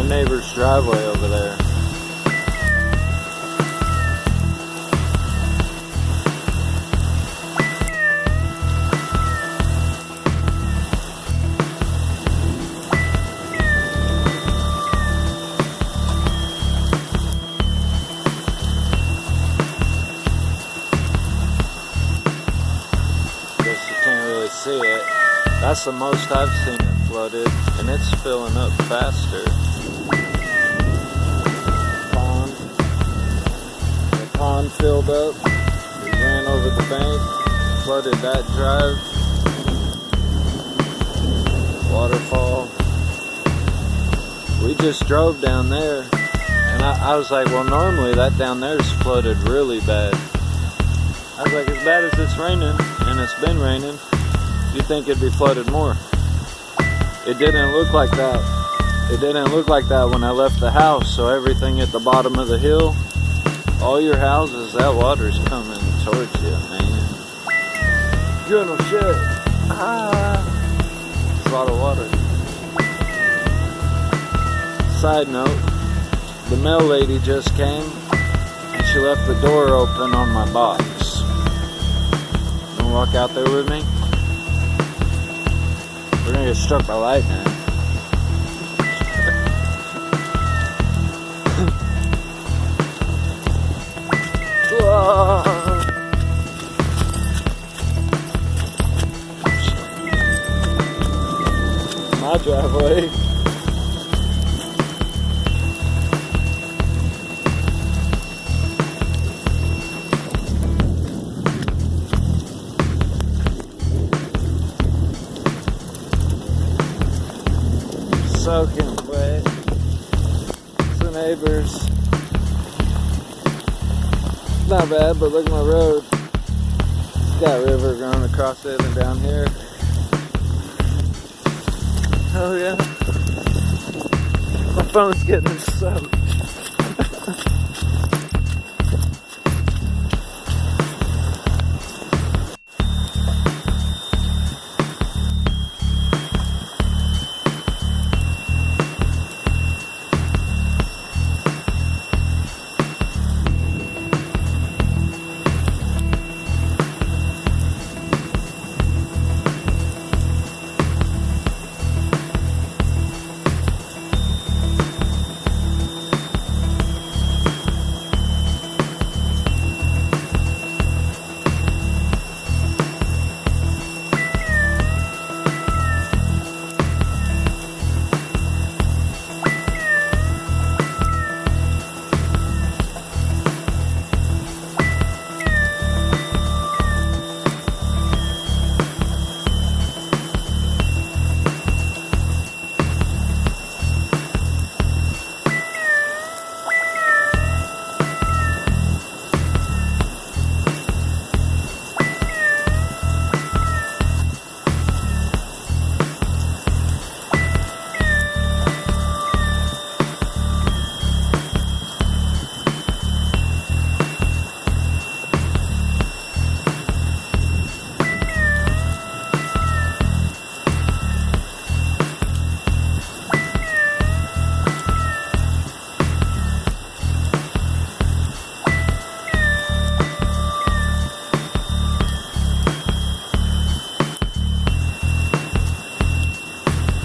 neighbor's driveway over there. Guess you can't really see it. That's the most I've seen it flooded, and it's filling up faster. The pond filled up, it ran over the bank, flooded that drive, waterfall. We just drove down there, and I was like, well, normally that down there is flooded really bad. I was like, as bad as it's raining, and it's been raining, you'd think it'd be flooded more. It didn't look like that. It didn't look like that when I left the house. So everything at the bottom of the hill, all your houses, that water's coming towards you, man. Good no shit. It's a lot of water. Side note, the mail lady just came and she left the door open on my box. You wanna walk out there with me? We're gonna get struck by lightning. My driveway. Soaking wet. It's the neighbors. Not bad, but look at my road. It's got a river going across it and down here. Oh yeah. My phone's getting soaked.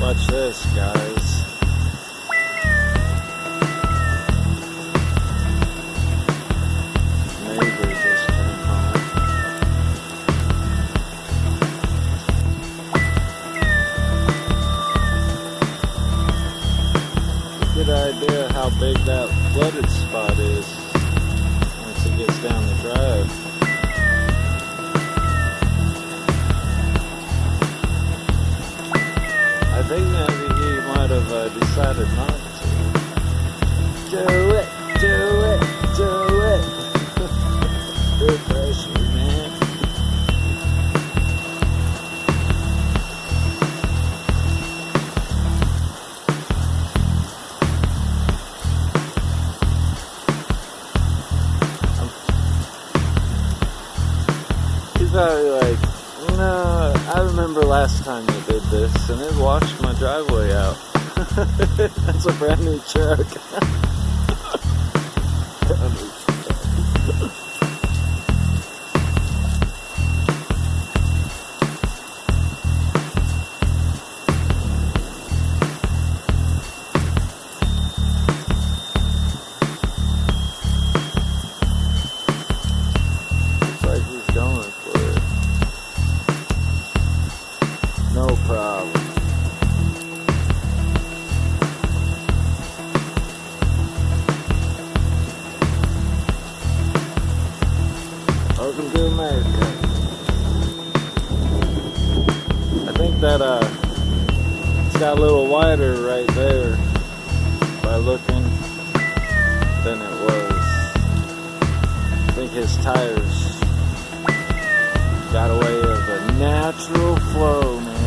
Watch this, guys. Neighbor just came home. Good idea how big that flooded spot is once it gets down the drive. I think maybe he might have decided not to. Do it, do it, do it. Good pressure, man. He's probably like, no, I remember last time you did this, and it washed my driveway out. That's a brand new truck. Looks like he's going for it. No problem. Welcome to America. I think that it's got a little wider right there by looking than it was. I think his tires got away of a natural flow, man.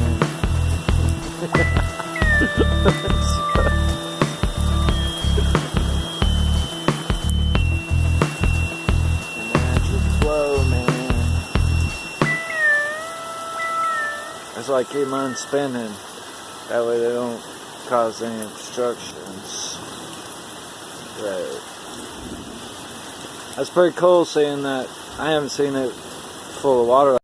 Man, that's why I keep mine spinning. That way they don't cause any obstructions. Right. That's pretty cool seeing that. I haven't seen it full of water.